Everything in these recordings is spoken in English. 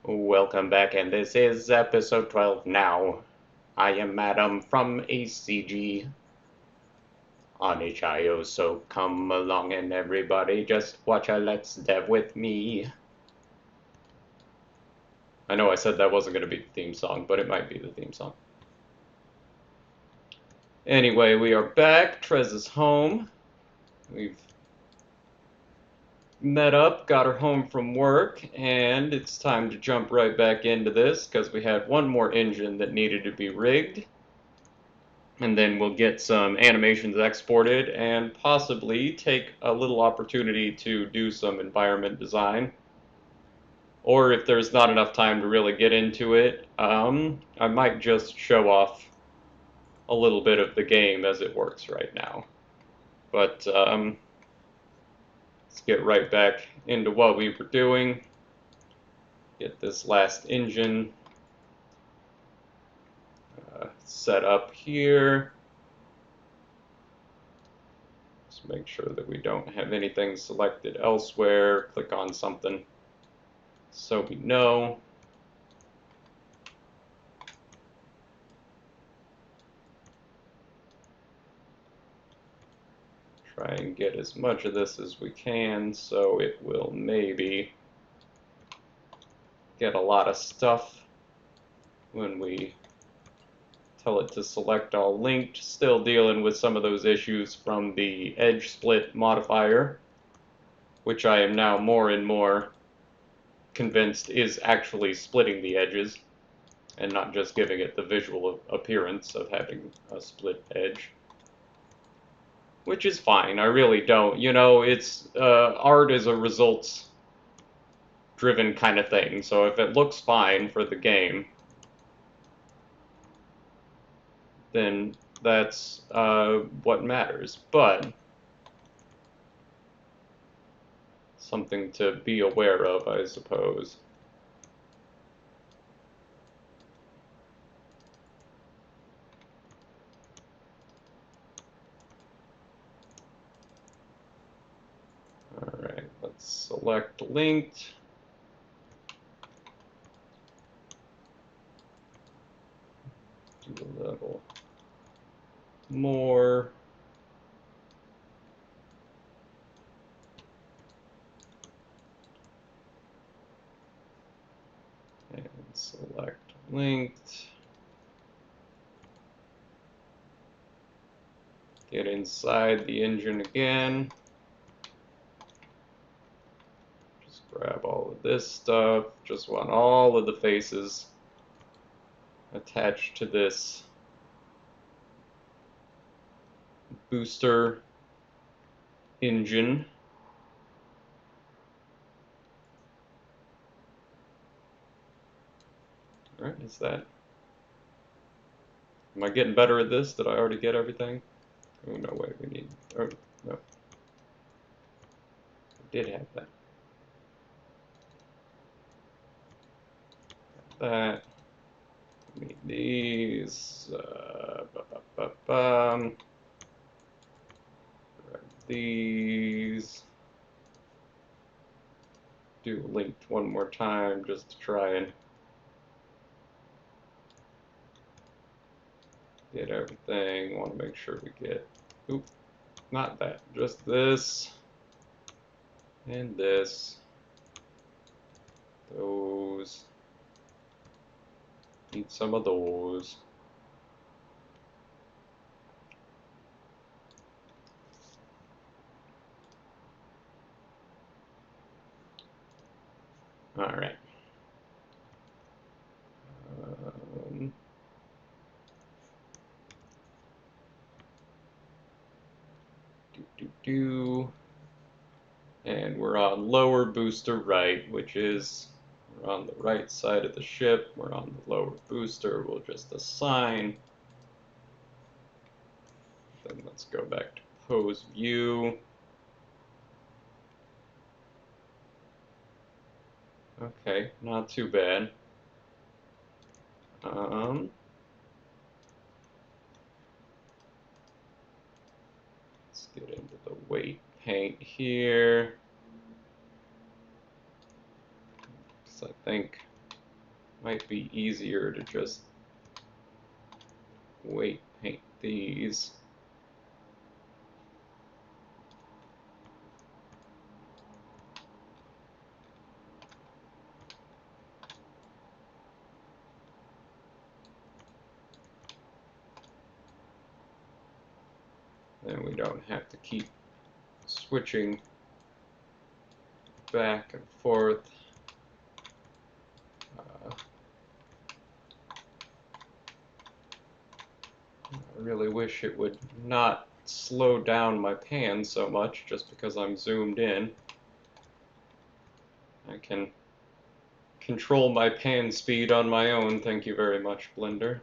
Welcome back, and this is episode 12 now. I am Madam from ACG on HIO, so come along and everybody just watch a Let's Dev with me. I know I said that wasn't going to be the theme song, but it might be the theme song. Anyway, we are back. Trez is home. We've met up, got her home from work, and it's time to jump right back into this because we had one more engine that needed to be rigged. And then we'll get some animations exported and possibly take a little opportunity to do some environment design. Or if there's not enough time to really get into it, I might just show off a little bit of the game as it works right now. But let's get right back into what we were doing. Get this last engine set up here. Just make sure that we don't have anything selected elsewhere. Click on something so we know. Try and get as much of this as we can so it will maybe get a lot of stuff when we tell it to select all linked. Still dealing with some of those issues from the edge split modifier, which I am now more and more convinced is actually splitting the edges and not just giving it the visual appearance of having a split edge. Which is fine, I really don't. You know, it's art is a results driven kind of thing, so if it looks fine for the game, then that's what matters. But something to be aware of, I suppose. Alright, let's select linked. Do a little more. And select linked. Get inside the engine again. Just grab all of this stuff. Just want all of the faces attached to this booster engine. Alright, is that... Am I getting better at this? Did I already get everything? Oh, no, wait, we need... Oh, no. I did have that. That. We need these. Grab these. Do linked one more time just to try and get everything. Want to make sure we get, oop, not that, just this and this, those, need some of those. All right. And we're on lower booster right, which is, we're on the right side of the ship. We're on the lower booster. We'll just assign. Then let's go back to pose view. Okay, not too bad. Let's get into the weight paint here. So I think Might be easier to just weight paint these. Then we don't have to keep switching back and forth. I really wish it would not slow down my pan so much just because I'm zoomed in. I can control my pan speed on my own, thank you very much, Blender.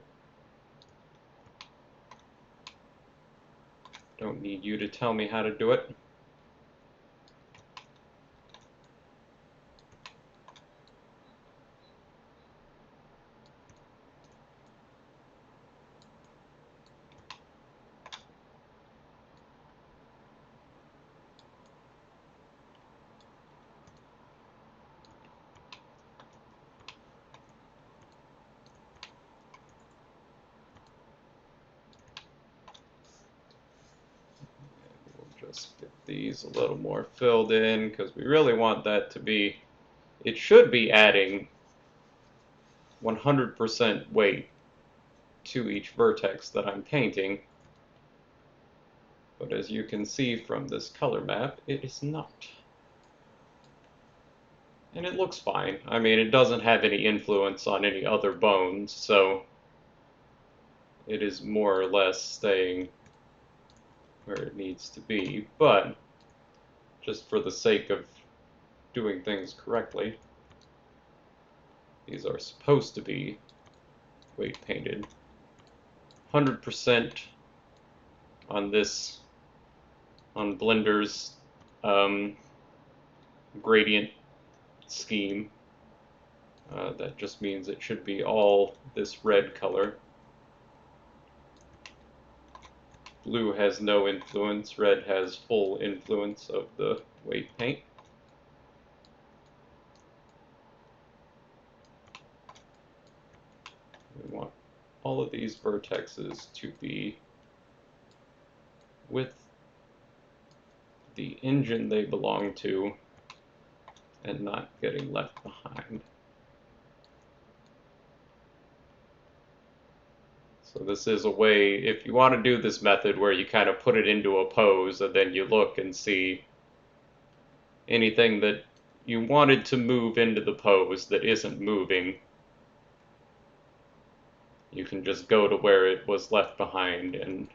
Don't need you to tell me how to do it. Just get these a little more filled in because we really want that to be, it should be adding 100% weight to each vertex that I'm painting. But as you can see from this color map, it is not. And it looks fine. I mean, it doesn't have any influence on any other bones, so it is more or less staying where it needs to be. But just for the sake of doing things correctly, these are supposed to be weight painted. 100% on this, on Blender's gradient scheme. That just means it should be all this red color. Blue has no influence, red has full influence of the weight paint. We want all of these vertexes to be with the engine they belong to and not getting left behind. So this is a way, if you want to do this method where you kind of put it into a pose and then you look and see anything that you wanted to move into the pose that isn't moving, you can just go to where it was left behind and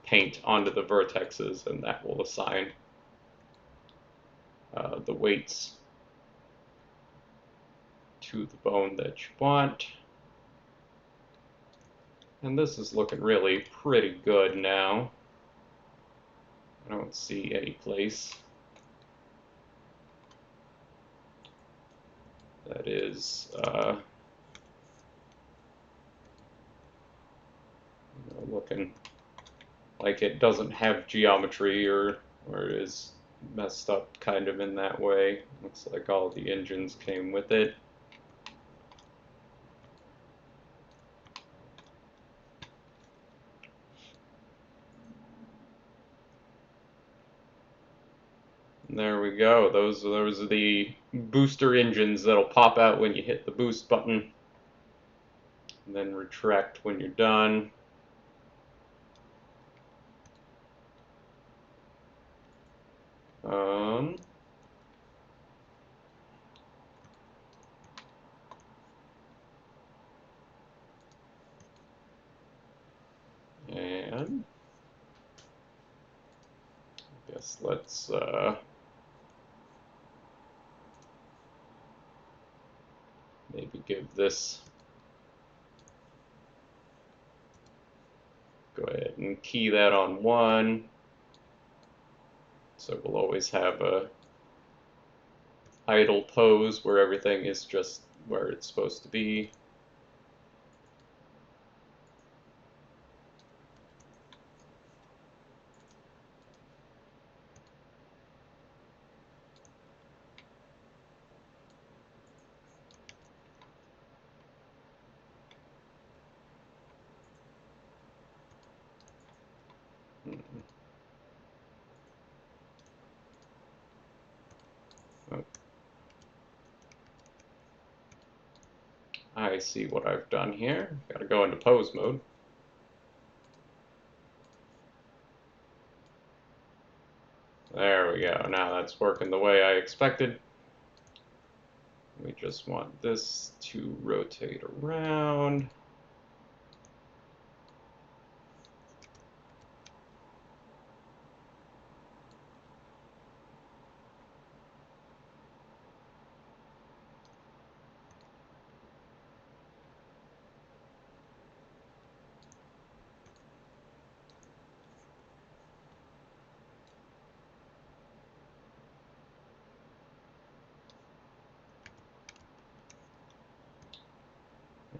paint onto the vertexes, and that will assign the weights to the bone that you want. And this is looking really pretty good now. I don't see any place that is looking like it doesn't have geometry or is messed up kind of in that way. Looks like all the engines came with it. And there we go. Those are the booster engines that'll pop out when you hit the boost button, and then retract when you're done. And I guess let's maybe give this, go ahead and key that on 1. So we'll always have a idle pose where everything is just where it's supposed to be. I see what I've done here. Gotta go into pose mode. There we go. Now that's working the way I expected. We just want this to rotate around.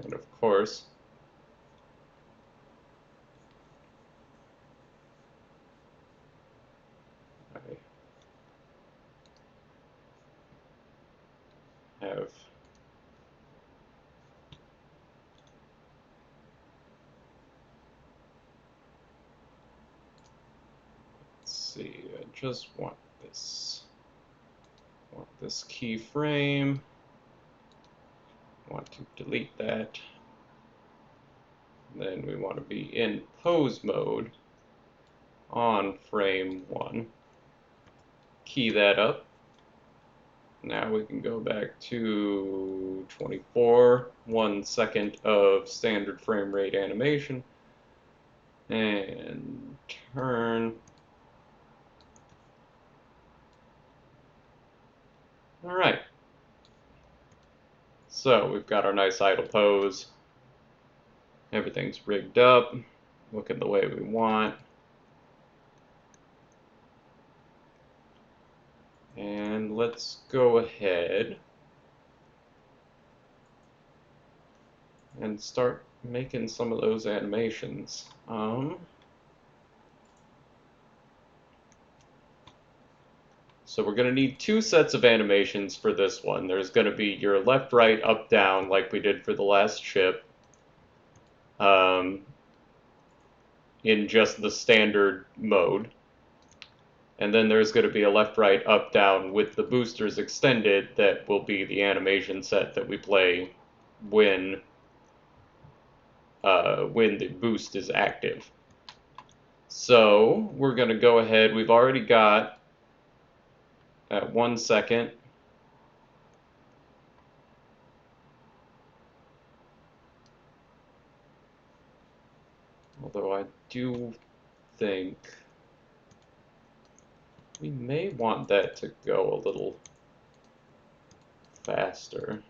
And of course, I have see, I just want this keyframe. Want to delete that. Then we want to be in pose mode on frame 1. Key that up. Now we can go back to 24, 1 second of standard frame rate animation, and turn. All right. So we've got our nice idle pose. Everything's rigged up, looking the way we want. And let's go ahead and start making some of those animations. So we're going to need 2 sets of animations for this one. There's going to be your left, right, up, down, like we did for the last ship, in just the standard mode. And then there's going to be a left, right, up, down with the boosters extended that will be the animation set that we play when the boost is active. So we're going to go ahead. We've already got at 1 second. Although I do think we may want that to go a little faster.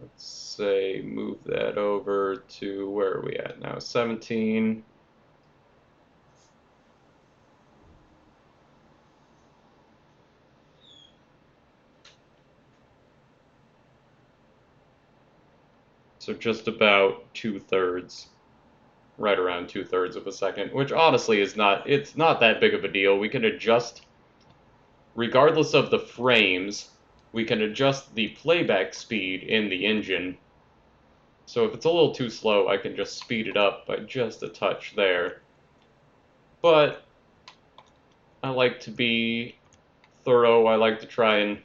Let's say move that over to, where are we at now? 17. So just about 2/3, right around 2/3 of a second, which honestly is not, it's not that big of a deal. We can adjust, regardless of the frames, we can adjust the playback speed in the engine. So if it's a little too slow, I can just speed it up by just a touch there. But I like to be thorough. I like to try and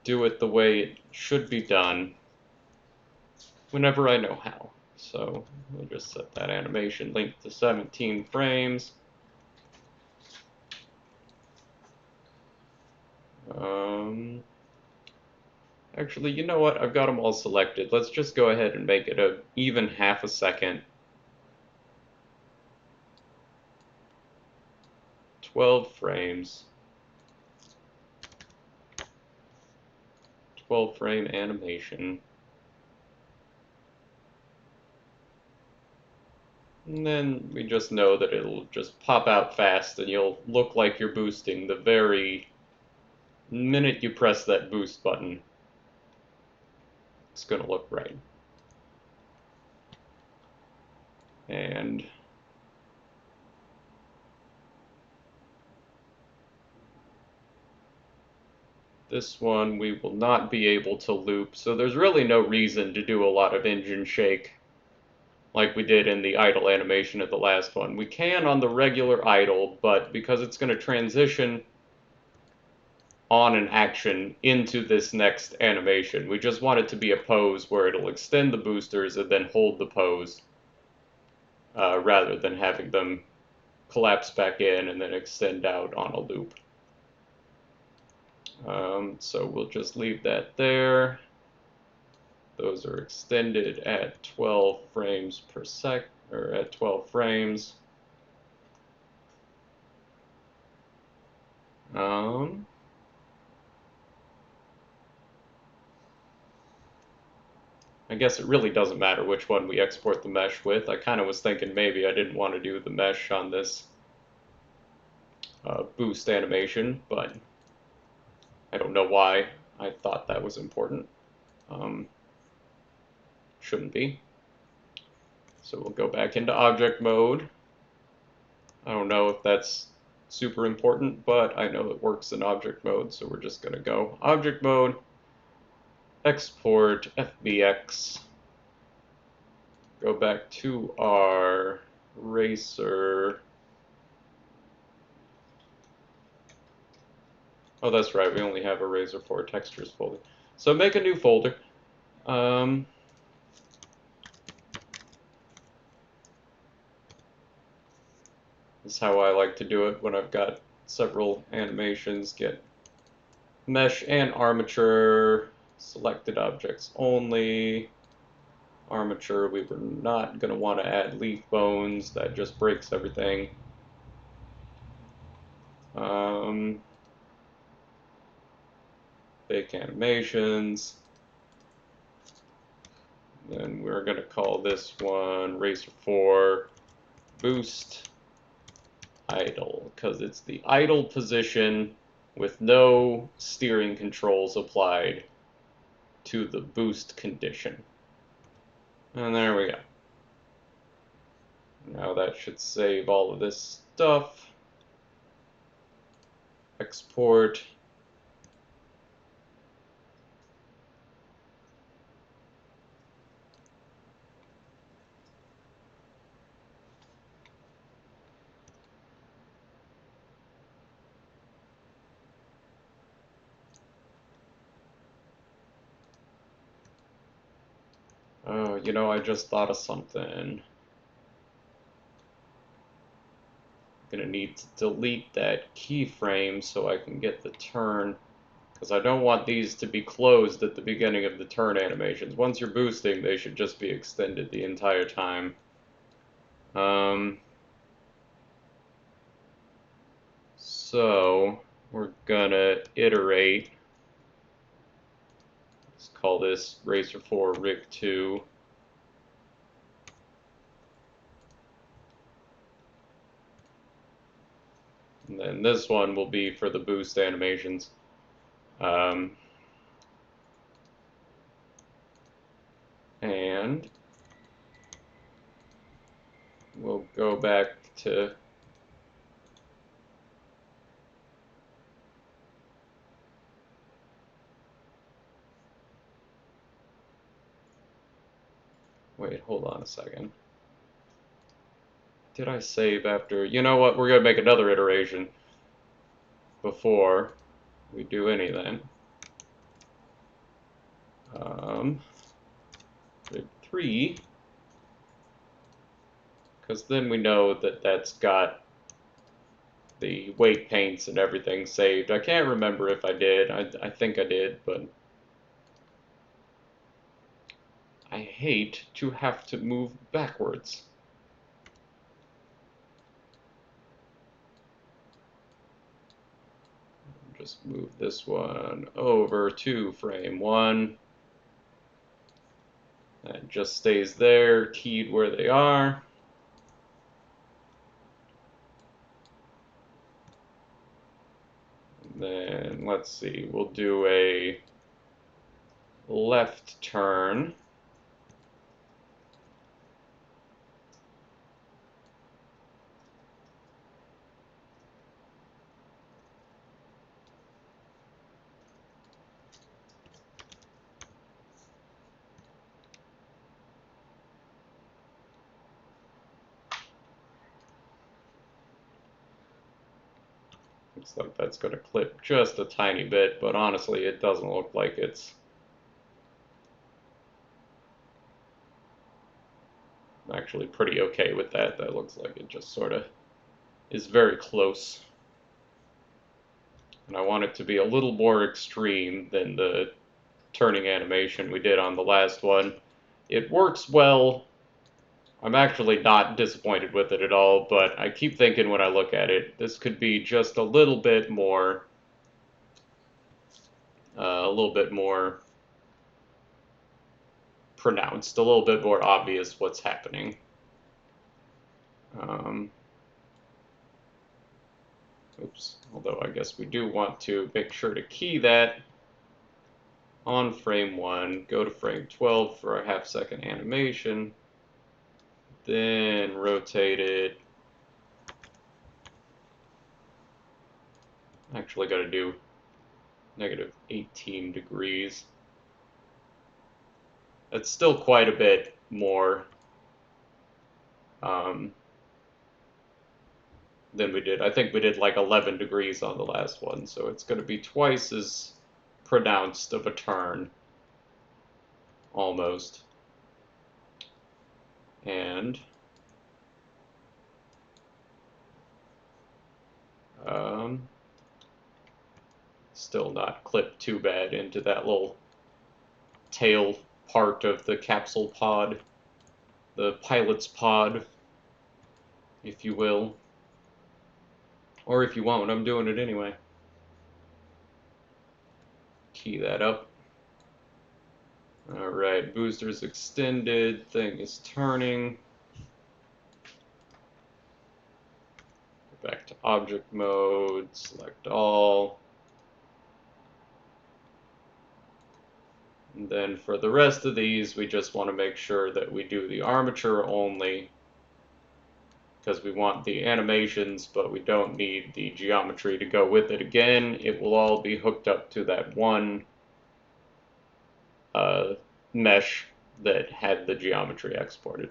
do it the way it should be done whenever I know how. So we'll just set that animation length to 17 frames. Actually, you know what? I've got them all selected. Let's just go ahead and make it a even half a second. 12 frames. 12 frame animation. And then we just know that it'll just pop out fast and you'll look like you're boosting the very minute you press that boost button. It's going to look right. And This one we will not be able to loop, so there's really no reason to do a lot of engine shake like we did in the idle animation of the last one. We can on the regular idle, but because it's going to transition on an action into this next animation, we just want it to be a pose where it'll extend the boosters and then hold the pose, rather than having them collapse back in and then extend out on a loop. So we'll just leave that there. Those are extended at 12 frames per sec, or at 12 frames. I guess it really doesn't matter which one we export the mesh with. I kind of was thinking maybe I didn't want to do the mesh on this boost animation, but I don't know why I thought that was important. Shouldn't be. So we'll go back into object mode. I don't know if that's super important, but I know it works in object mode, so we're just going to go object mode, export FBX, go back to our racer. Oh, that's right, we only have a Razor 4 textures folder. So make a new folder. This is how I like to do it when I've got several animations. Get mesh and armature, selected objects only. Armature, we were not going to want to add leaf bones. That just breaks everything. Fake animations. Then we're going to call this one Racer 4 Boost Idle, because it's the idle position with no steering controls applied to the boost condition. And there we go. Now that should save all of this stuff. Export. Oh, you know, I just thought of something. I'm gonna need to delete that keyframe so I can get the turn, because I don't want these to be closed at the beginning of the turn animations. Once you're boosting, they should just be extended the entire time. So we're gonna iterate. Let's call this Racer 4 Rig 2. And then this one will be for the boost animations. And we'll go back to wait, hold on a second. Did I save after? You know what? We're going to make another iteration before we do anything. Rig 3, because then we know that that's got the weight paints and everything saved. I can't remember if I did. I think I did, but I hate to have to move backwards. Just move this one over to frame 1. That just stays there, keyed where they are. And then, let's see, we'll do a left turn. Looks like that's going to clip just a tiny bit, but honestly, it doesn't look like it's actually pretty okay with that. That looks like it just sort of is very close. And I want it to be a little more extreme than the turning animation we did on the last one. It works well. I'm actually not disappointed with it at all, but I keep thinking when I look at it, this could be just a little bit more pronounced, a little bit more obvious what's happening. Oops, although I guess we do want to make sure to key that on frame 1, go to frame 12 for a half-second animation, then rotate it. Actually got to do negative 18 degrees. That's still quite a bit more than we did. I think we did like 11 degrees on the last one, so it's going to be twice as pronounced of a turn, almost. And still not clipped too bad into that little tail part of the capsule pod, the pilot's pod, if you will. Or if you won't, I'm doing it anyway. Key that up. Alright, booster's extended, thing is turning. Go back to object mode, select all. And then for the rest of these, we just want to make sure that we do the armature only, because we want the animations, but we don't need the geometry to go with it again. It will all be hooked up to that one mesh that had the geometry exported.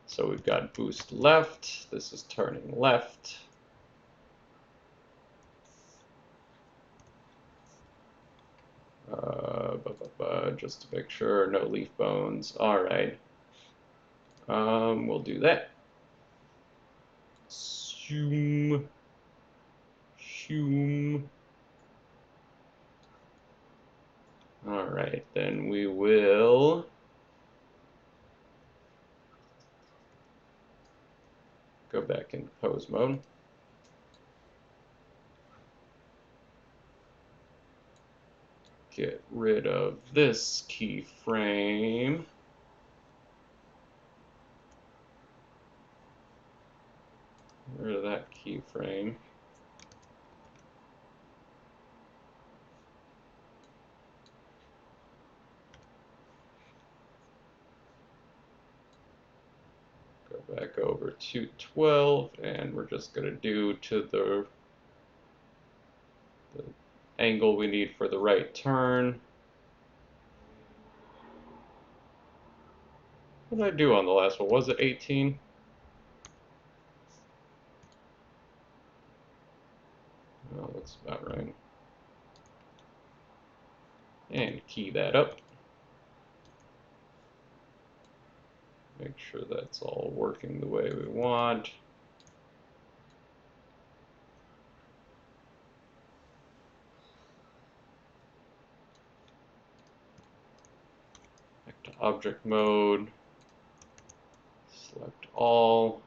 So we've got boost left, this is turning left. Just to make sure, no leaf bones. Alright. We'll do that. Zoom. Zoom. Alright, then we will go back into pose mode. Get rid of this keyframe. Get rid of that keyframe. Go back over to 12, and we're just going to do to the angle we need for the right turn. What did I do on the last one? Was it 18? Oh, that's about right. And key that up. Make sure that's all working the way we want. Back to object mode. Select all.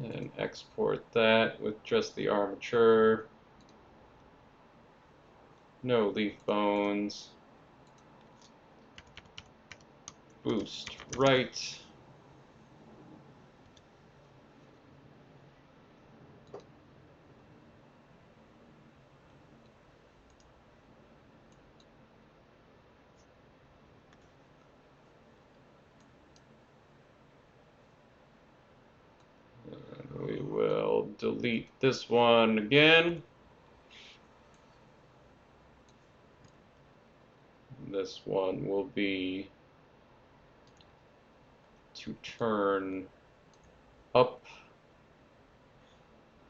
And export that with just the armature. No leaf bones. Boost right. And we will delete this one again. This one will be to turn up,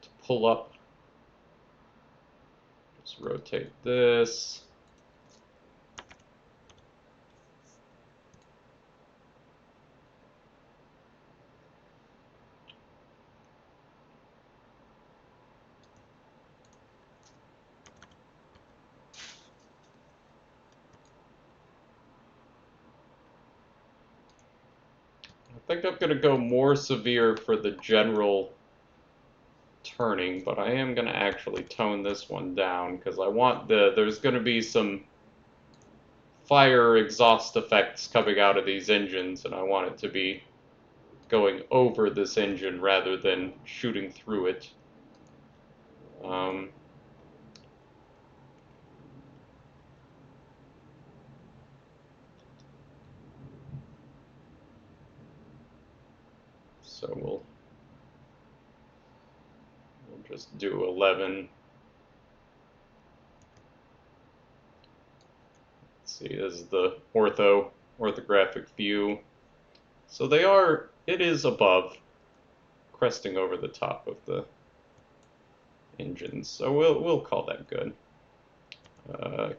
to pull up. rotate this. I think I'm going to go more severe for the general turning, but I am going to actually tone this one down because I want there's going to be some fire exhaust effects coming out of these engines, and I want it to be going over this engine rather than shooting through it. So we'll just do 11. Let's see, this is the orthographic view. So it is above, cresting over the top of the engines. So we'll call that good.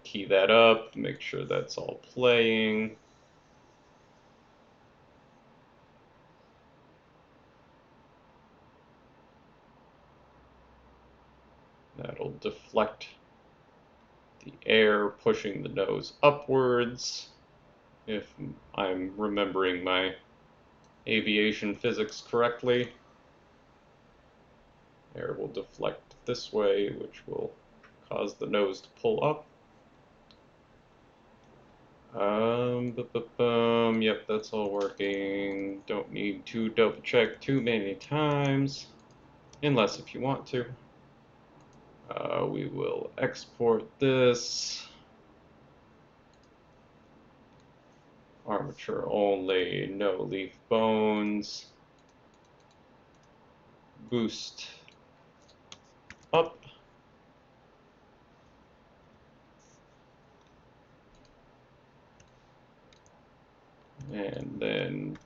Key that up, make sure that's all playing. That'll deflect the air, pushing the nose upwards, if I'm remembering my aviation physics correctly. Air will deflect this way, which will cause the nose to pull up. Yep, that's all working. Don't need to double check too many times, unless if you want to. We will export this. Armature only, no leaf bones. Boost up. And then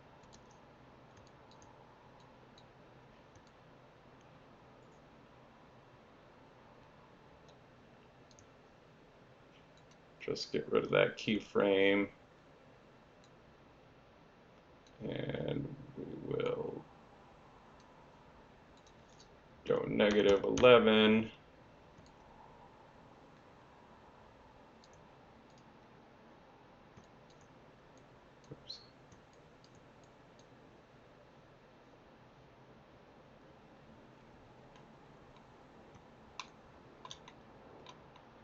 just get rid of that keyframe. And we will go -11. Oops.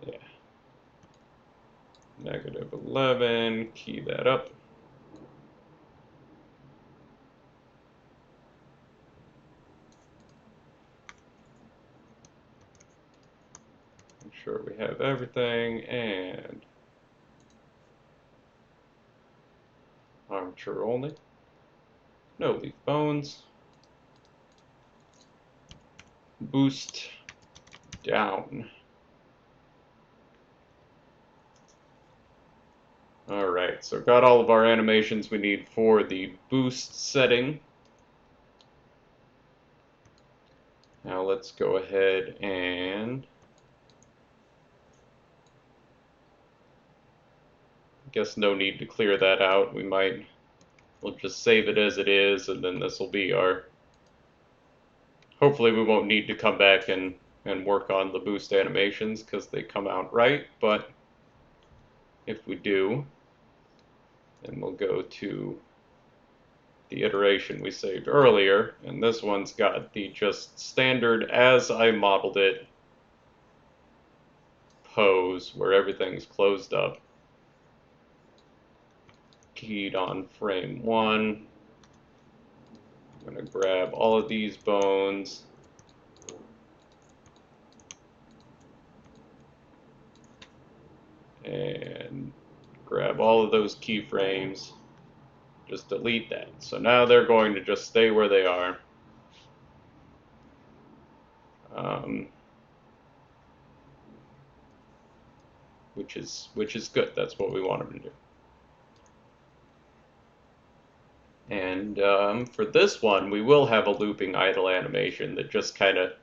Yeah. -11, key that up. Make sure we have everything, and armature only, no leaf bones. Boost down. Alright, so got all of our animations we need for the boost setting. Now let's go ahead and guess no need to clear that out. We'll just save it as it is, and then this will be our, hopefully we won't need to come back and work on the boost animations because they come out right, but if we do, then we'll go to the iteration we saved earlier, and this one's got the just standard as I modeled it pose where everything's closed up. Keyed on frame 1. I'm going to grab all of these bones. And grab all of those keyframes. Just delete that. So now they're going to just stay where they are. Which is good. That's what we want them to do. And for this one, we will have a looping idle animation that just kind of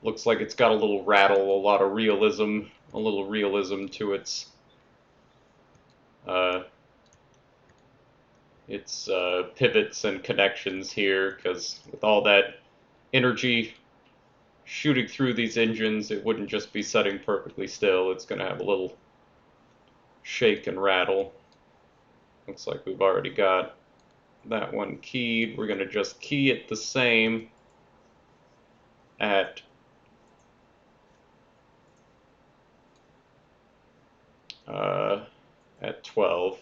Looks like it's got a little rattle, a lot of realism, a little realism to uh, its pivots and connections here, because with all that energy shooting through these engines, it wouldn't just be setting perfectly still. It's going to have a little shake and rattle. Looks like we've already got that one keyed. We're going to just key it the same at 12.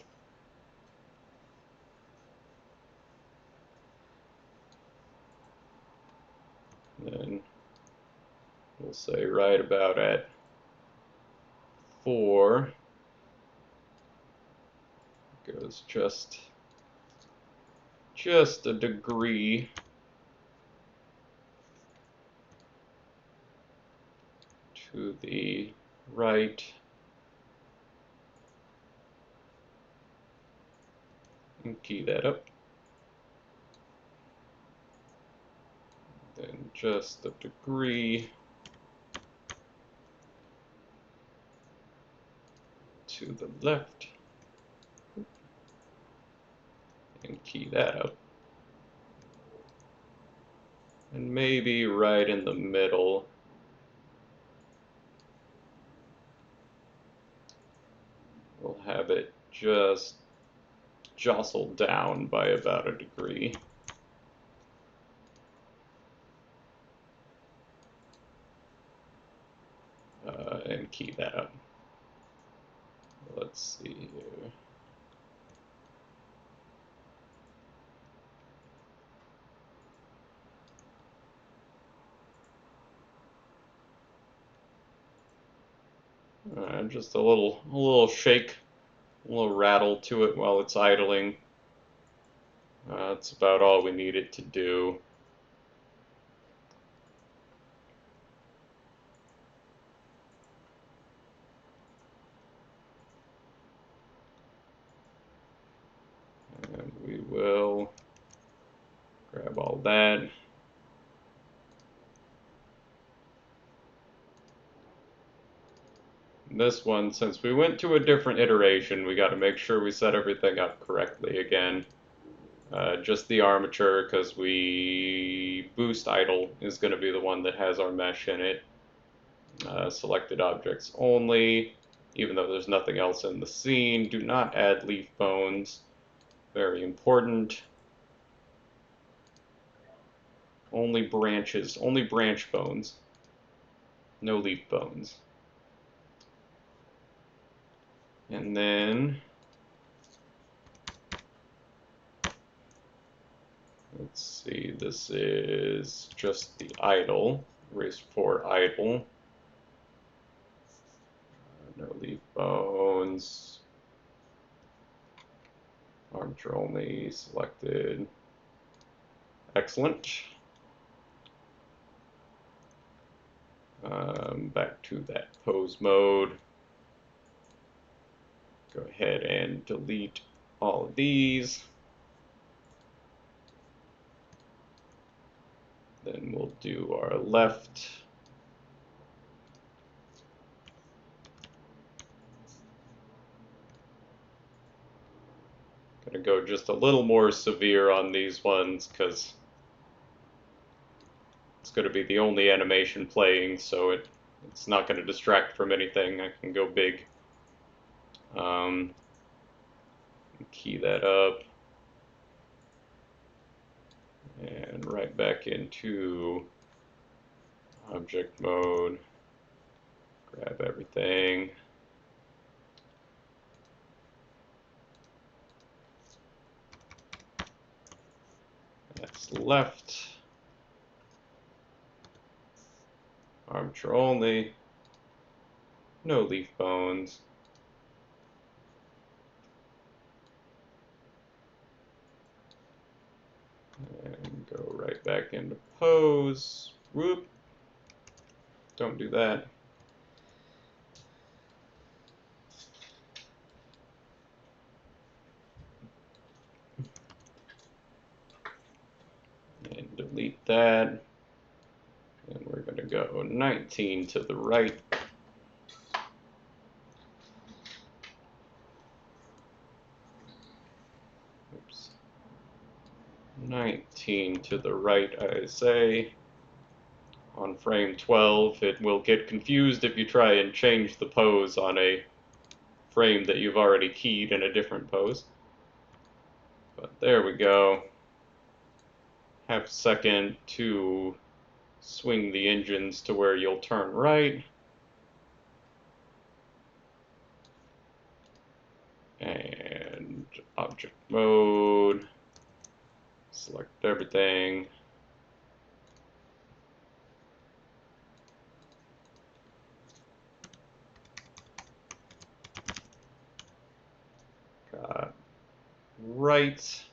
Then we'll say right about at 4 goes just a degree to the right, and key that up. Then just a degree to the left, and key that up. And maybe right in the middle. We'll have it just jostled down by about a degree. And key that up. Let's see here. Just a little shake, a little rattle to it while it's idling. That's about all we need it to do. And we will grab all that. This one, since we went to a different iteration, we got to make sure we set everything up correctly again. Just the armature, because we boost idle is going to be the one that has our mesh in it. Selected objects only, even though there's nothing else in the scene. Do not add leaf bones. Very important. Only branches, only branch bones. No leaf bones. And then let's see, this is just the idle, erase for idle. No leaf bones. Armature only selected. Excellent. Back to that pose mode. Go ahead and delete all of these. Then we'll do our left. Gonna go just a little more severe on these ones because it's going to be the only animation playing, so it's not going to distract from anything. I can go big. Key that up. And right back into object mode. Grab everything. That's left. Armature only. No leaf bones. And go right back into pose. Whoop. Don't do that. And delete that. And we're going to go 19 to the right. Oops. 19 to the right, I say. On frame 12, it will get confused if you try and change the pose on a frame that you've already keyed in a different pose. But there we go. Half a second to swing the engines to where you'll turn right. And object mode. Select everything. Got right.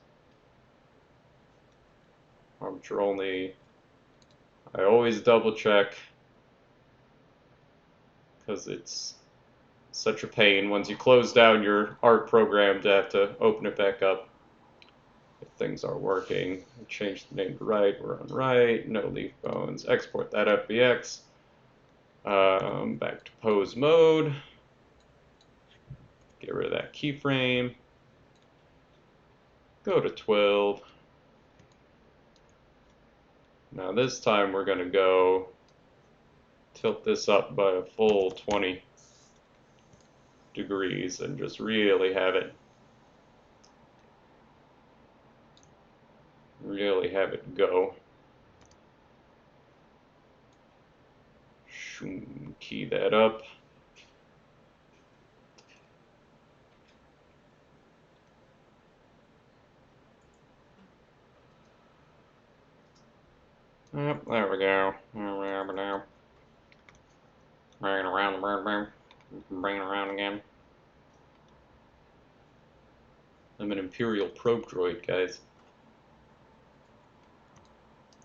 Armature only. I always double check because it's such a pain once you close down your art program to have to open it back up if things are working. Change the name to right, we're on right, no leaf bones. Export that FBX. Back to pose mode. Get rid of that keyframe. Go to 12. Now this time we're going to go tilt this up by a full 20 degrees and just really have it go. Key that up. Yep, there we go. Bring it around, bring it around again. I'm an Imperial probe droid, guys.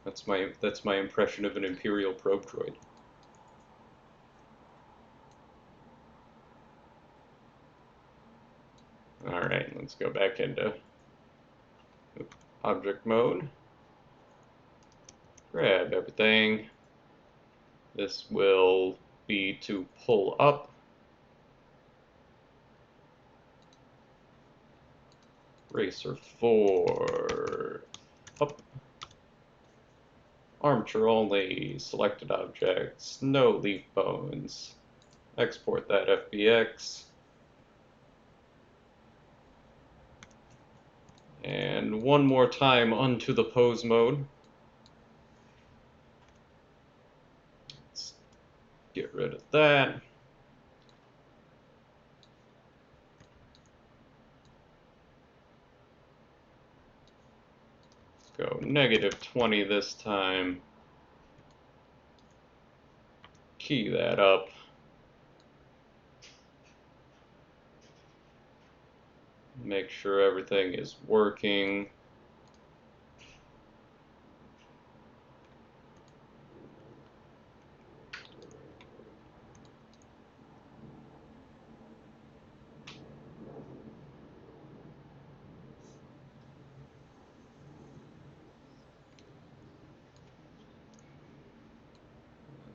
That's my impression of an Imperial probe droid. Alright, let's go back into object mode. Grab everything. This will be to pull up. Racer 4 up. Armature only, selected objects, no leaf bones. Export that FBX. And one more time onto the pose mode. Let's get rid of that. Go -20 this time. Key that up. Make sure everything is working.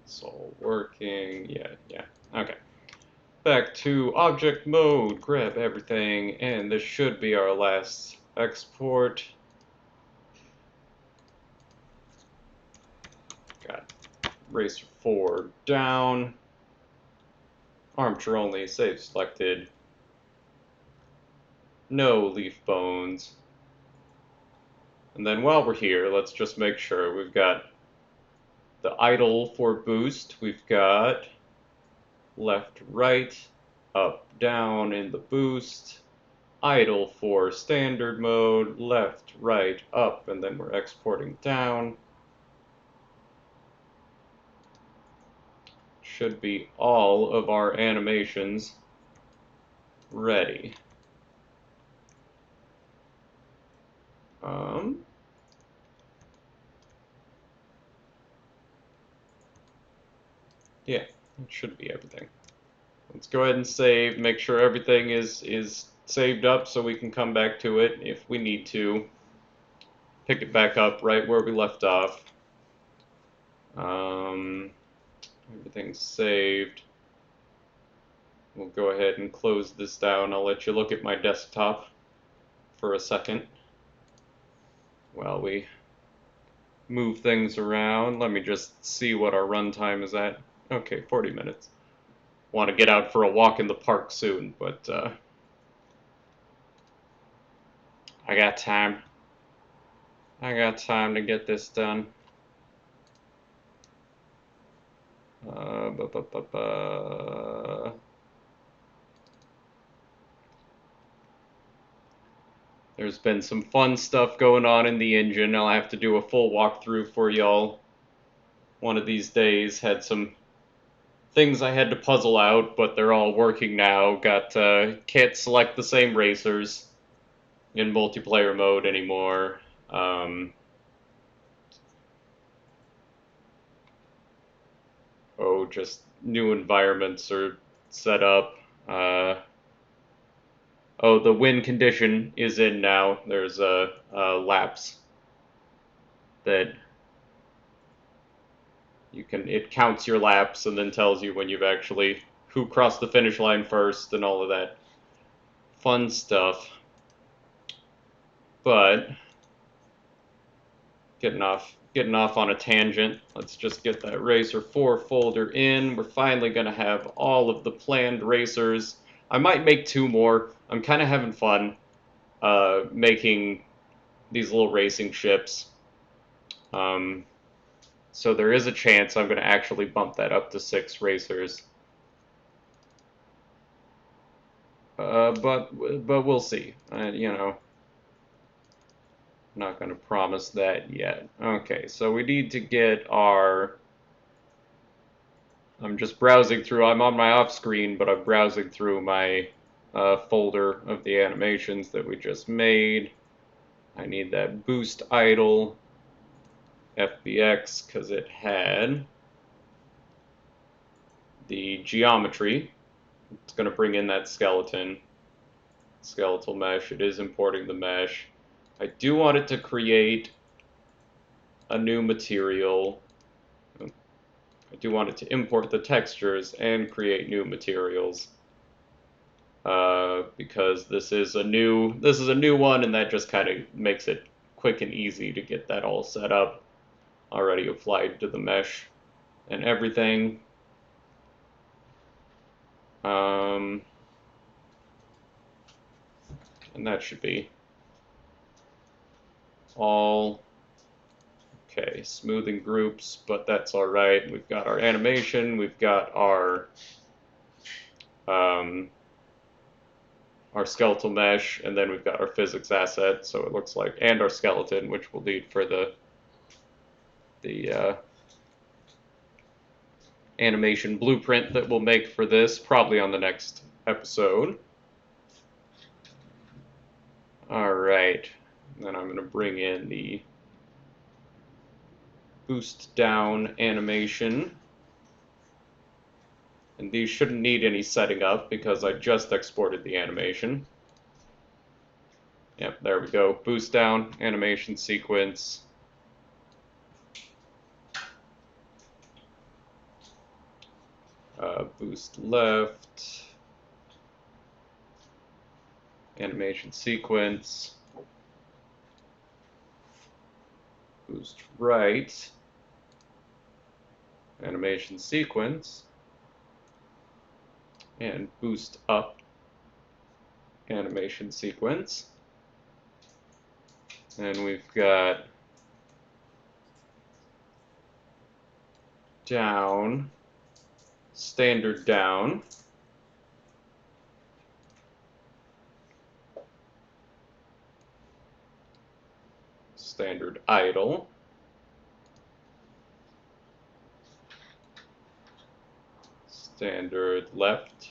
It's all working. Yeah. Okay. Back to object mode. Grab everything, and this should be our last export. Got Racer 4 down. Armature only, save selected. No leaf bones. And then while we're here, let's just make sure we've got the idle for boost. We've got left, right, up, down in the boost. Idle for standard mode, left, right, up, and then we're exporting down. Should be all of our animations ready. Yeah, it should be everything. Let's go ahead and save, make sure everything is saved up so we can come back to it if we need to. Pick it back up right where we left off. Everything's saved. We'll go ahead and close this down. I'll let you look at my desktop for a second while we move things around. Let me just see what our runtime is at. Okay, 40 minutes. Want to get out for a walk in the park soon, but I got time. I got time to get this done. Uh, bu- bu- bu- bu. There's been some fun stuff going on in the engine. I'll have to do a full walkthrough for y'all one of these days. Had some things I had to puzzle out, but they're all working now. Can't select the same racers in multiplayer mode anymore. Just new environments are set up. The win condition is in now. There's a laps that it counts your laps and then tells you when you've actually, who crossed the finish line first and all of that fun stuff. But getting off on a tangent. Let's just get that Racer 4 folder in. We're finally going to have all of the planned racers. I might make 2 more. I'm kind of having fun making these little racing ships. So there is a chance I'm going to actually bump that up to 6 racers. But we'll see. Not going to promise that yet. Okay, so we need to get our... I'm just browsing through. I'm on my off screen, but I'm browsing through my folder of the animations that we just made. I need that boost idle FBX because it had the geometry. It's going to bring in that skeletal mesh. It is importing the mesh. I do want it to create a new material. I do want it to import the textures and create new materials. Because this is a new one, and that just kind of makes it quick and easy to get that all set up, already applied to the mesh and everything. And that should be all. Okay, smoothing groups, but that's all right. We've got our animation, we've got our skeletal mesh, and then we've got our physics asset. So it looks like, and our skeleton, which we'll need for the animation blueprint that we'll make for this, probably on the next episode. All right, then I'm going to bring in the boost down animation. And these shouldn't need any setting up because I just exported the animation. Yep, there we go. Boost down, animation sequence. Boost left. Animation sequence. Boost right. Animation sequence. And boost up. Animation sequence. And we've got down, standard down, standard idle, standard left,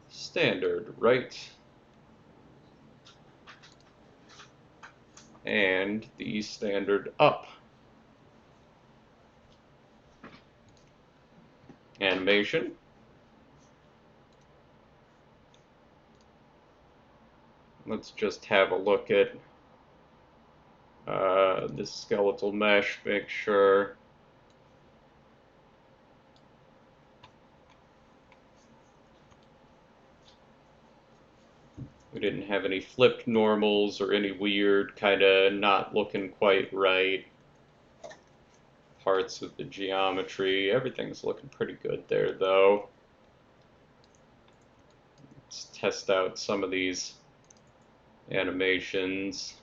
standard right, and the standard up. Animation. Let's just have a look at this skeletal mesh, make sure We didn't have any flipped normals or any weird kind of not looking quite right parts of the geometry. Everything's looking pretty good there, though. Let's test out some of these animations.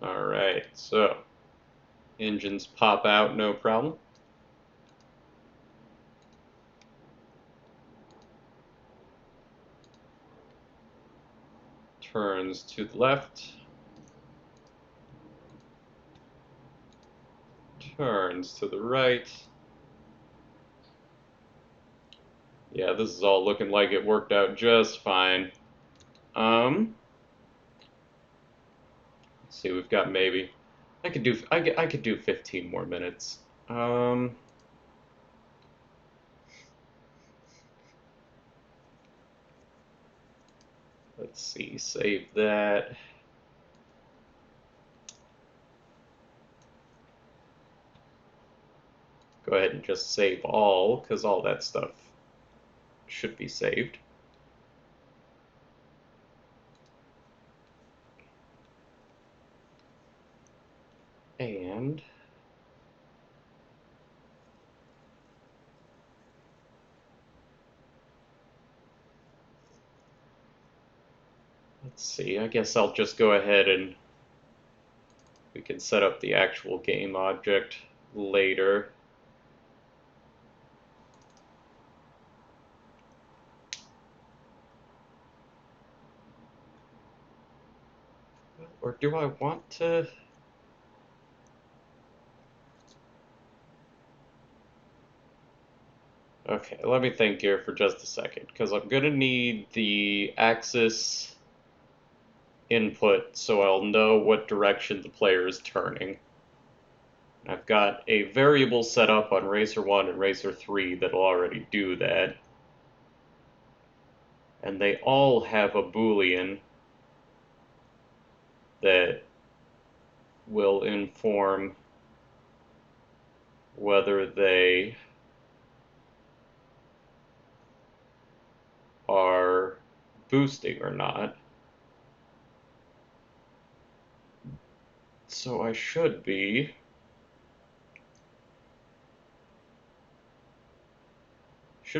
Alright, so engines pop out, no problem. Turns to the left. Turns to the right. Yeah, this is all looking like it worked out just fine. Let's see, we've got maybe I could do 15 more minutes. Let's see, save that. Go ahead and just save all, because all that stuff should be saved. And let's see, I guess I'll just go ahead and we can set up the actual game object later. Or do I want to? Okay, let me think here for just a second, because I'm going to need the axis input so I'll know what direction the player is turning. I've got a variable set up on Racer 1 and Racer 3 that'll already do that. And they all have a Boolean that will inform whether they are boosting or not. So I should be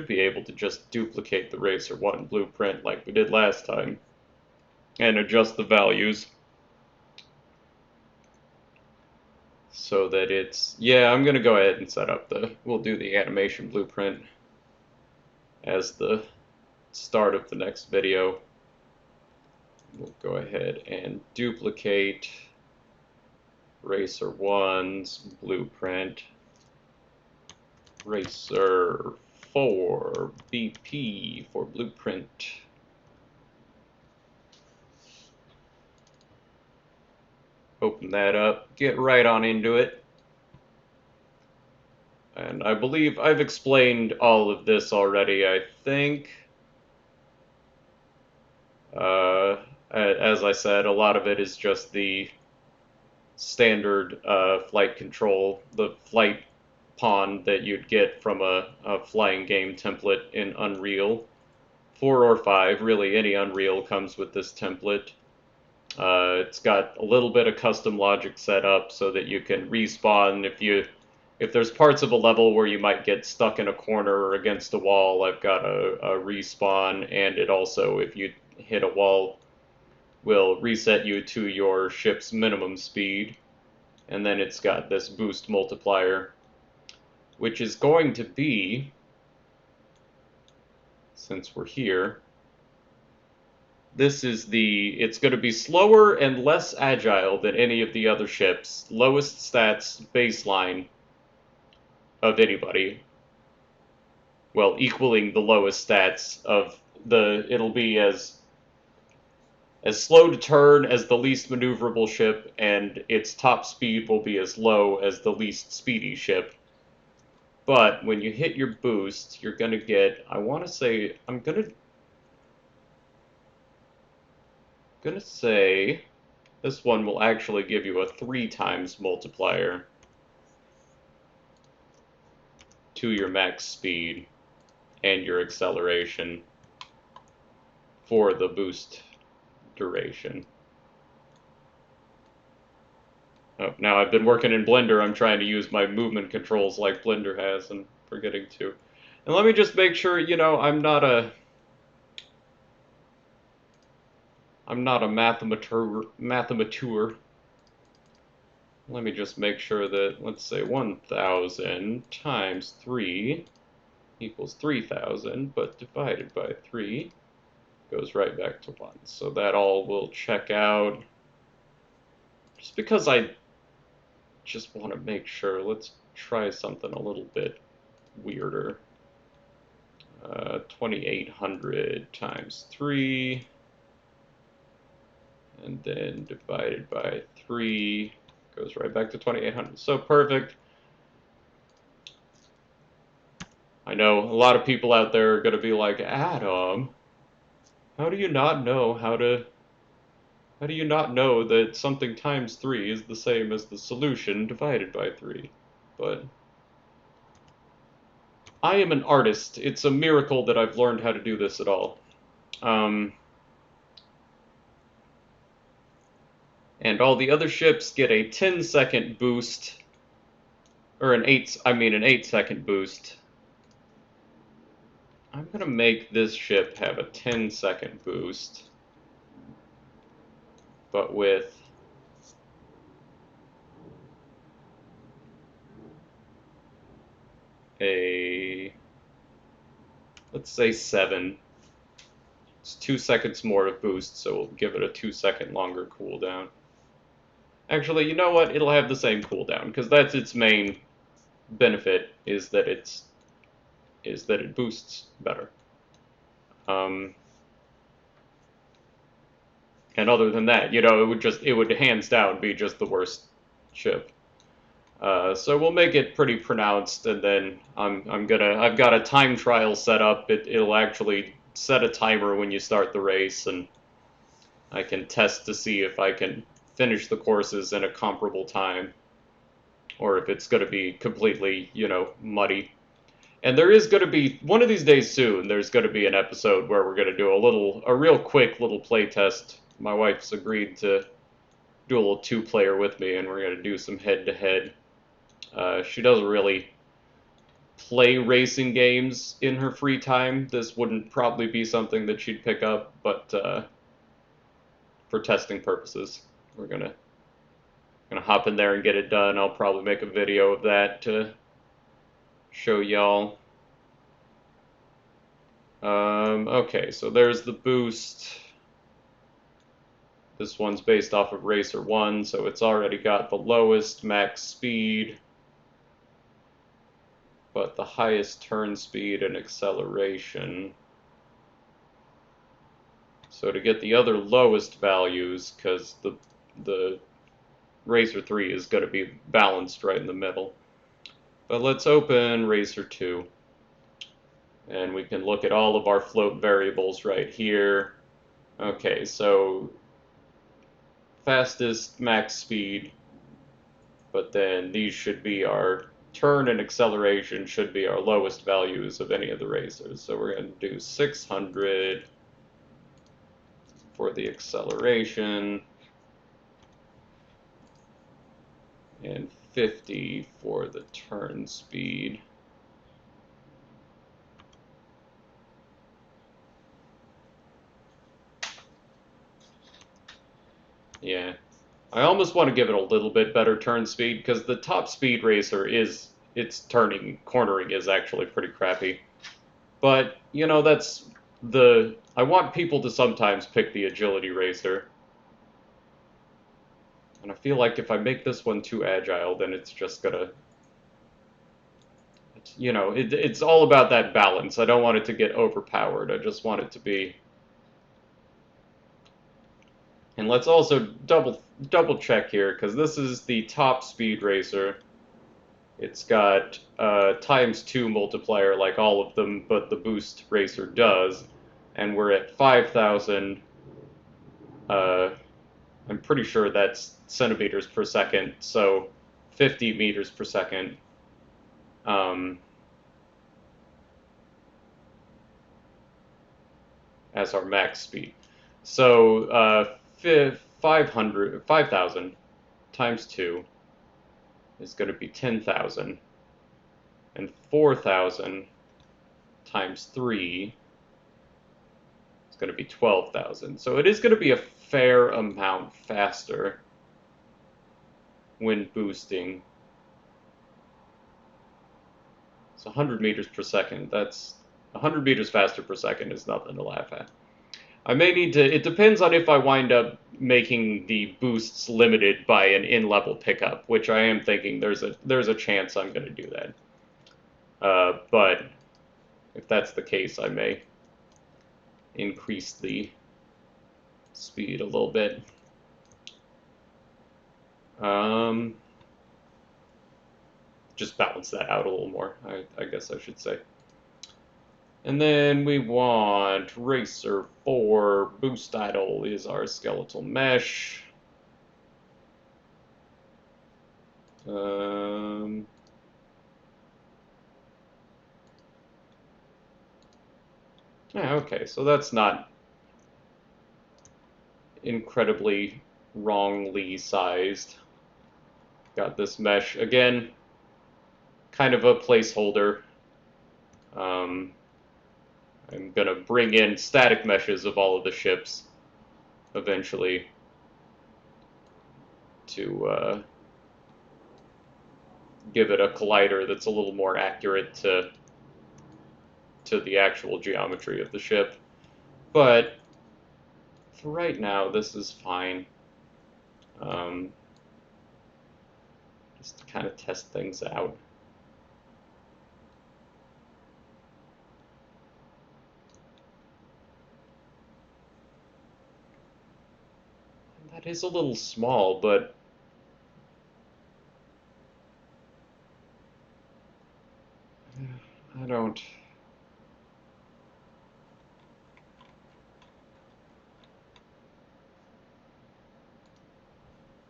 able to just duplicate the Racer 1 blueprint like we did last time and adjust the values so that it's, yeah, I'm going to go ahead and set up we'll do the animation blueprint as the start of the next video. We'll go ahead and duplicate Racer 1's blueprint. Racer 4 BP for blueprint. Open that up, get right on into it. And I believe I've explained all of this already, I think. As I said, a lot of it is just the standard flight control, the flight pawn that you'd get from a flying game template in Unreal. 4 or 5, really any Unreal comes with this template. It's got a little bit of custom logic set up so that you can respawn if there's parts of a level where you might get stuck in a corner or against a wall. I've got a respawn, and it also, if you hit a wall, will reset you to your ship's minimum speed. And then it's got this boost multiplier, which is going to be, since we're here, it's going to be slower and less agile than any of the other ships. Lowest stats baseline of anybody. Well, equaling the lowest stats of it'll be as slow to turn as the least maneuverable ship, and its top speed will be as low as the least speedy ship. But when you hit your boost, you're going to get, I want to say, I'm going to say This one will actually give you a 3 times multiplier to your max speed and your acceleration for the boost duration. Oh, now I've been working in Blender, I'm trying to use my movement controls like Blender has and forgetting to. And let me just make sure, you know, I'm not a mathemateur. Let me just make sure that, let's say 1,000 times 3 equals 3,000, but divided by 3 goes right back to 1. So that all will check out. Just because I just want to make sure, let's try something a little bit weirder. 2,800 times 3, and then divided by 3 goes right back to 2,800. So perfect. I know a lot of people out there are going to be like, Adam, how do you not know that something times 3 is the same as the solution divided by 3? But I am an artist. It's a miracle that I've learned how to do this at all. And all the other ships get a 10-second boost, or an 8-second boost. I'm gonna make this ship have a 10-second boost, but with a, let's say 7. It's 2 seconds more of boost, so we'll give it a 2-second longer cooldown. Actually, you know what? It'll have the same cooldown, because that's its main benefit, is that it boosts better. And other than that, you know, it would hands down be just the worst ship. So we'll make it pretty pronounced, and then I've got a time trial set up. It'll actually set a timer when you start the race, and I can test to see if I can finish the courses in a comparable time, or if it's going to be completely, you know, muddy. And there is going to be, one of these days soon, there's going to be an episode where we're going to do a real quick little play test. My wife's agreed to do a little 2-player with me, and we're going to do some head-to-head. She doesn't really play racing games in her free time. This wouldn't probably be something that she'd pick up, but for testing purposes, we're gonna hop in there and get it done. I'll probably make a video of that to show y'all. Okay, so there's the boost. This one's based off of Racer 1, so it's already got the lowest max speed, but the highest turn speed and acceleration. So to get the other lowest values, because the Racer 3 is going to be balanced right in the middle. But let's open Racer 2. And we can look at all of our float variables right here. Okay, so fastest max speed, but then these should be our turn and acceleration should be our lowest values of any of the racers. So we're going to do 600 for the acceleration and 50 for the turn speed. Yeah, I almost want to give it a little bit better turn speed, because the top speed racer its cornering is actually pretty crappy. But, you know, I want people to sometimes pick the agility racer. And I feel like if I make this one too agile, then it's just gonna, you know, it's all about that balance. I don't want it to get overpowered. I just want it to be. And let's also double check here, because this is the top speed racer. It's got ×2 multiplier like all of them, but the boost racer does. And we're at 5,000 I'm pretty sure that's centimeters per second, so 50 meters per second. As our max speed. So 5,000 times 2 is going to be 10,000, and 4,000 times 3 is going to be 12,000. So it is going to be a fair amount faster when boosting. It's 100 meters per second. That's 100 meters faster per second is nothing to laugh at. I may need to, it depends on if I wind up making the boosts limited by an in-level pickup, which I am thinking there's a chance I'm going to do that. But if that's the case, I may increase the speed a little bit. Just balance that out a little more, I guess I should say. And then we want Racer 4, Boost Idle is our skeletal mesh. Yeah, okay, so that's not incredibly wrongly sized. Got this mesh, again, kind of a placeholder. I'm going to bring in static meshes of all of the ships eventually to give it a collider that's a little more accurate to the actual geometry of the ship. But for right now, this is fine. Just to kind of test things out. That is a little small, but I don't...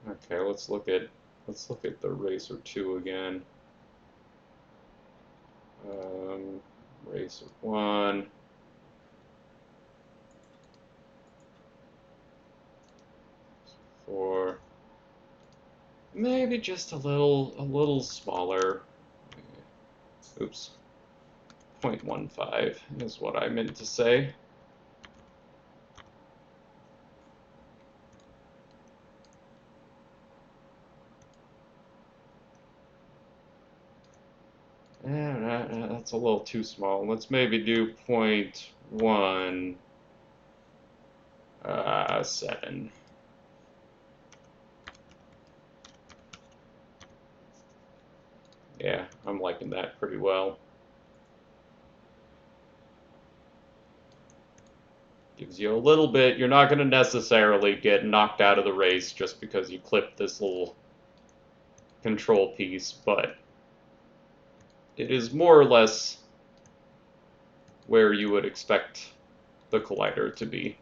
Okay, let's look at the Racer 2 again. Racer 1. For maybe just a little smaller. Oops. 0.15 is what I meant to say. That's a little too small. Let's maybe do 0.17. Yeah, I'm liking that pretty well. Gives you a little bit. You're not going to necessarily get knocked out of the race just because you clip this little control piece, but it is more or less where you would expect the collider to be.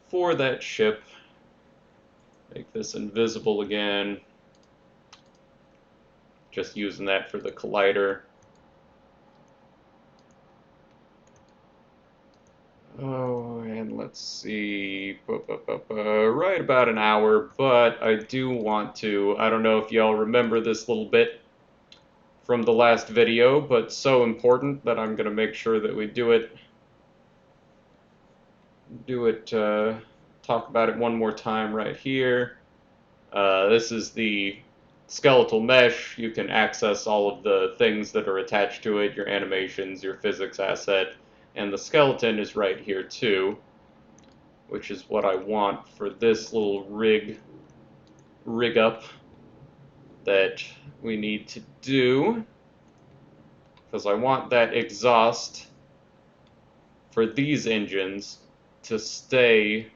For that ship, make this invisible again. Just using that for the collider. Oh, and let's see, right about an hour, but I do want to, I don't know if y'all remember this little bit from the last video, but so important that I'm going to make sure that we do it, talk about it one more time right here. This is the skeletal mesh. You can access all of the things that are attached to it, your animations, your physics asset, and the skeleton is right here too, which is what I want for this little rig up that we need to do, because I want that exhaust for these engines to stay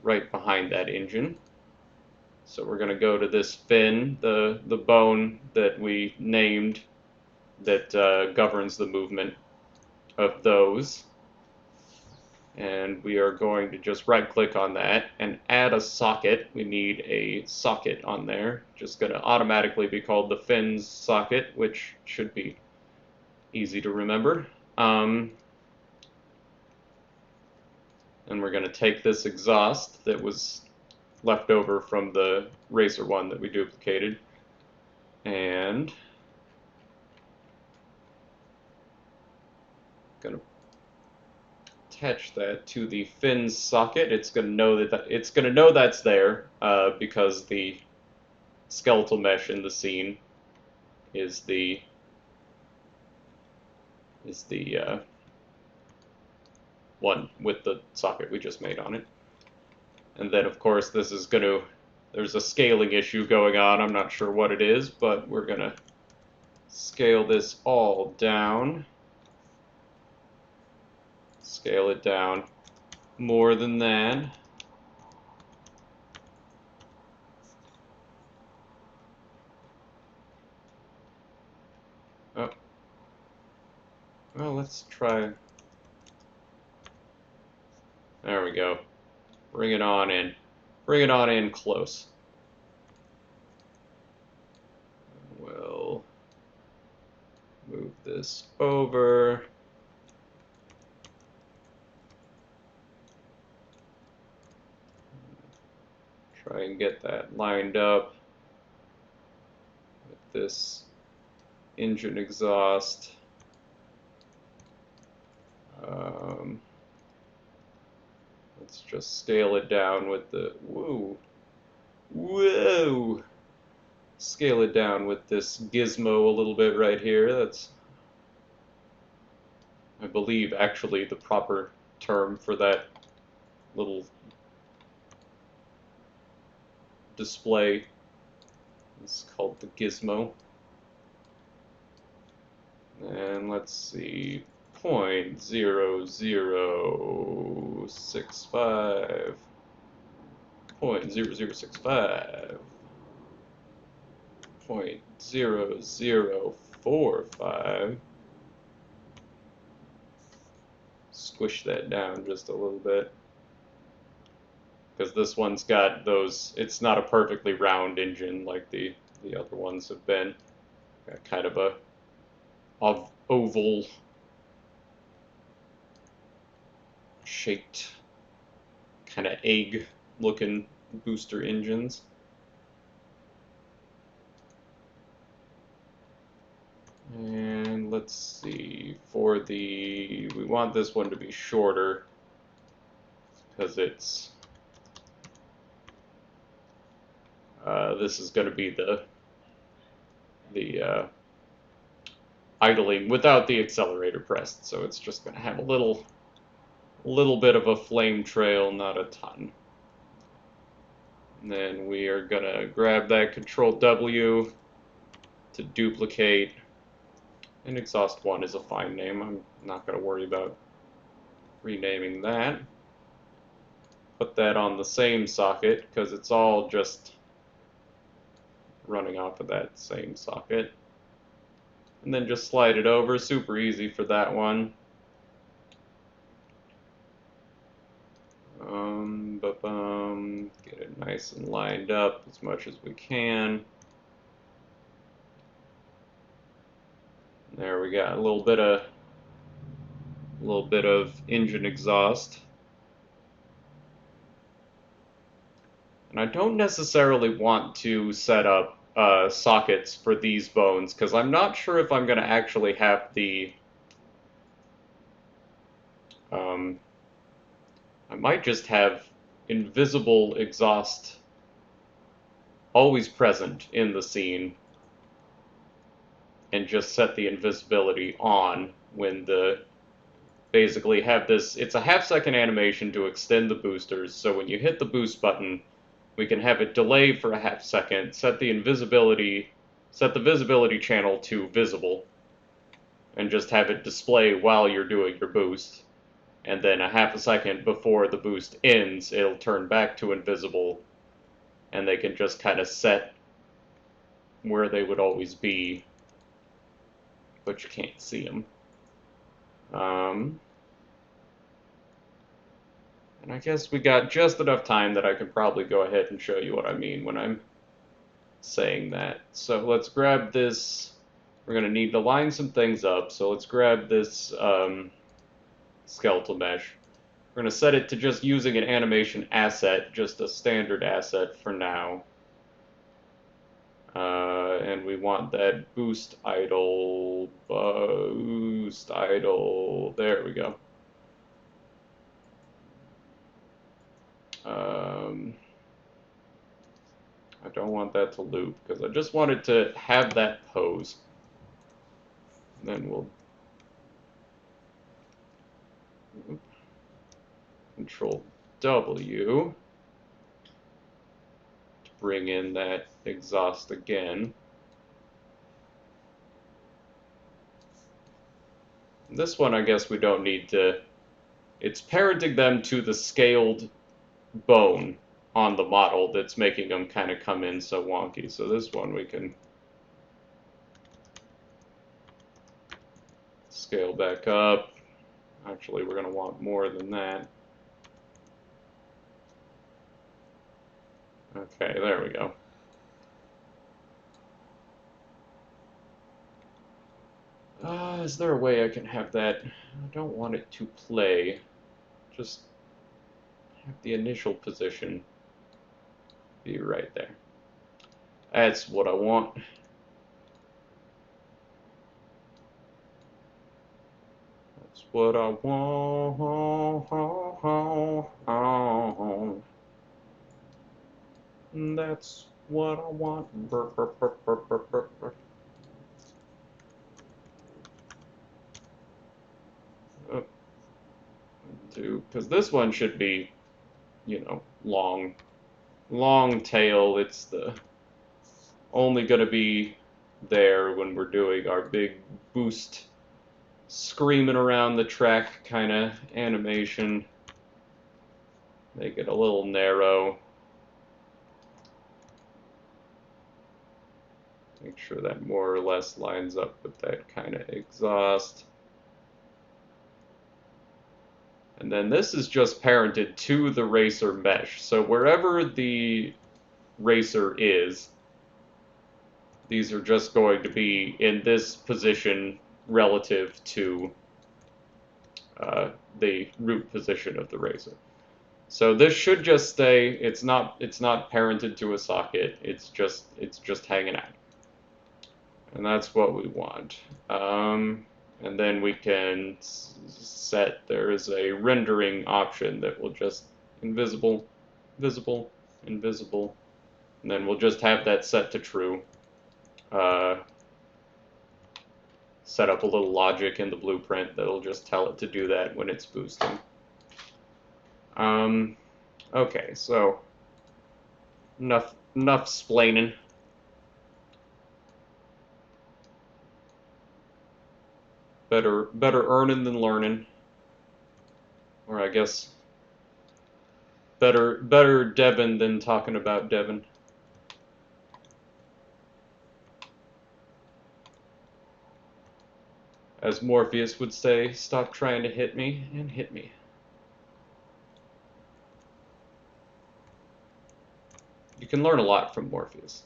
right behind that engine. So we're going to go to this fin, the bone that we named that governs the movement of those. And we are going to just right click on that and add a socket. We need a socket on there. Just going to automatically be called the fins socket, which should be easy to remember. And we're going to take this exhaust that was left over from the racer one that we duplicated, and going to attach that to the fins socket. It's going to know that's there because the skeletal mesh in the scene is the one with the socket we just made on it. And then of course this is going to, there's a scaling issue going on. I'm not sure what it is, but we're going to scale this all down. Scale it down more than that. Oh. Well, let's try. There we go. Bring it on in. Bring it on in close. We'll move this over. Try and get that lined up with this engine exhaust. Let's just scale it down with the, whoa, scale it down with this gizmo a little bit right here. That's, I believe, actually the proper term for that little display. It's called the gizmo. And let's see, 0.0065, 0.0065, 0.0045. Squish that down just a little bit, because this one's got those, it's not a perfectly round engine like the other ones have been. Got kind of a oval shaped, kind of egg looking booster engines. And let's see, for the, we want this one to be shorter because it's, this is going to be the idling without the accelerator pressed, so it's just going to have a little bit of a flame trail, not a ton. And then we are going to grab that Control W to duplicate, and exhaust 1 is a fine name. I'm not going to worry about renaming that. Put that on the same socket because it's all just running off of that same socket. And then just slide it over, super easy for that one. Get it nice and lined up as much as we can. There we got a little bit of engine exhaust. And I don't necessarily want to set up sockets for these bones because I'm not sure if I'm going to actually have the I might just have invisible exhaust always present in the scene and just set the invisibility on when basically have this, it's a half-second animation to extend the boosters, so when you hit the boost button, we can have it delay for a half-second, set the visibility channel to visible, and just have it display while you're doing your boost. And then a half a second before the boost ends, it'll turn back to invisible, and they can just kind of set where they would always be, but you can't see them. And I guess we got just enough time that I can probably go ahead and show you what I mean when I'm saying that. So let's grab this. We're going to need to line some things up. So let's grab this skeletal mesh. We're going to set it to just using an animation asset, just a standard asset for now. And we want that boost idle, there we go. I don't want that to loop, because I just want it to have that pose. And then we'll Control W to bring in that exhaust again. This one, I guess we don't need to. It's parenting them to the scaled bone on the model that's making them kind of come in so wonky. So this one we can scale back up. Actually, we're going to want more than that. Okay, there we go. Is there a way I can have that? I don't want it to play. Just have the initial position be right there. That's what I want. That's what I want. That's what I want. Burr, burr, burr, burr, burr, burr, burr. Because this one should be, you know, long tail. It's the only going to be there when we're doing our big boost, screaming around the track kind of animation. Make it a little narrow. Make sure that more or less lines up with that kind of exhaust. And then this is just parented to the racer mesh. So wherever the racer is, these are just going to be in this position relative to the root position of the racer. So this should just stay. It's not parented to a socket. It's just hanging out, and that's what we want. And then we can set, there is a rendering option that will just invisible, visible, invisible, and then we'll just have that set to true. Set up a little logic in the blueprint that'll just tell it to do that when it's boosting. Okay, so enough splaining. Better earning than learning, or I guess better Devin than talking about Devin. As Morpheus would say, stop trying to hit me and hit me. You can learn a lot from Morpheus.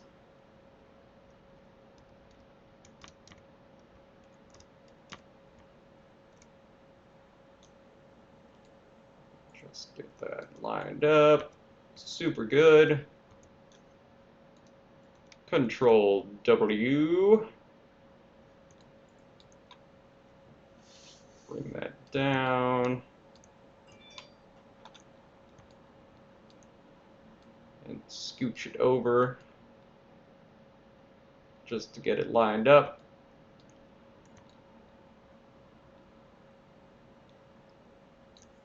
Just get that lined up. Super good. Control W. Bring that down. And scooch it over just to get it lined up.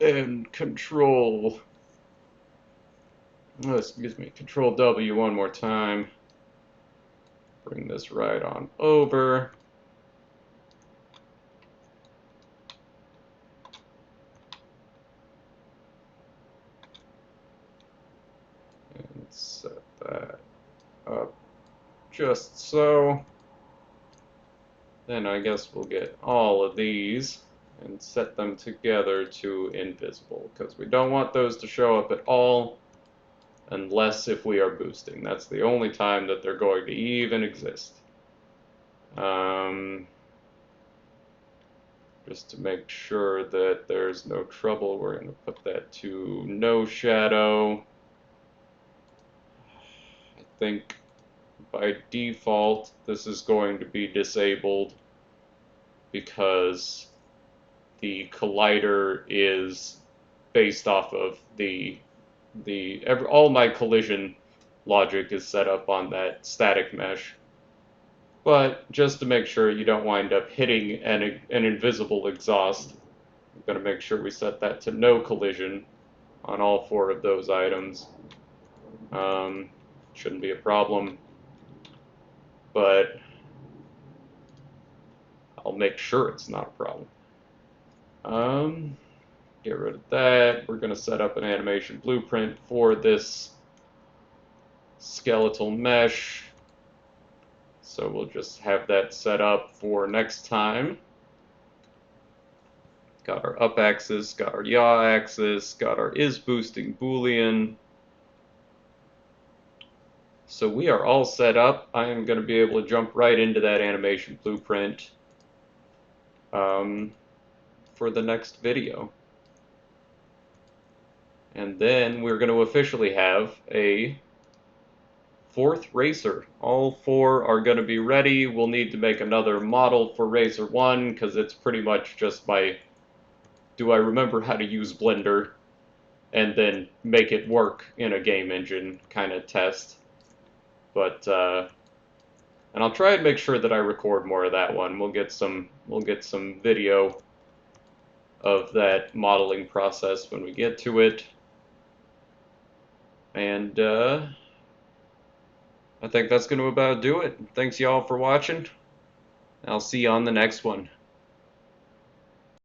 And Control W one more time. Bring this right on over. And set that up just so. Then I guess we'll get all of these and set them together to invisible, because we don't want those to show up at all unless if we are boosting. That's the only time that they're going to even exist. Just to make sure that there's no trouble, we're going to put that to no shadow. I think by default this is going to be disabled because the collider is based off of all my collision logic is set up on that static mesh. But just to make sure you don't wind up hitting an invisible exhaust, I'm going to make sure we set that to no collision on all 4 of those items. Shouldn't be a problem, but I'll make sure it's not a problem. Get rid of that. We're going to set up an animation blueprint for this skeletal mesh. So we'll just have that set up for next time. Got our up axis, got our yaw axis, got our is boosting boolean. So we are all set up. I am going to be able to jump right into that animation blueprint for the next video. And then we're going to officially have a 4th racer. All 4 are going to be ready. We'll need to make another model for racer 1 because it's pretty much just my do I remember how to use Blender and then make it work in a game engine kind of test. But and I'll try and make sure that I record more of that one. We'll get some video of that modeling process when we get to it. And I think that's going to about do it. Thanks y'all for watching. I'll see you on the next one.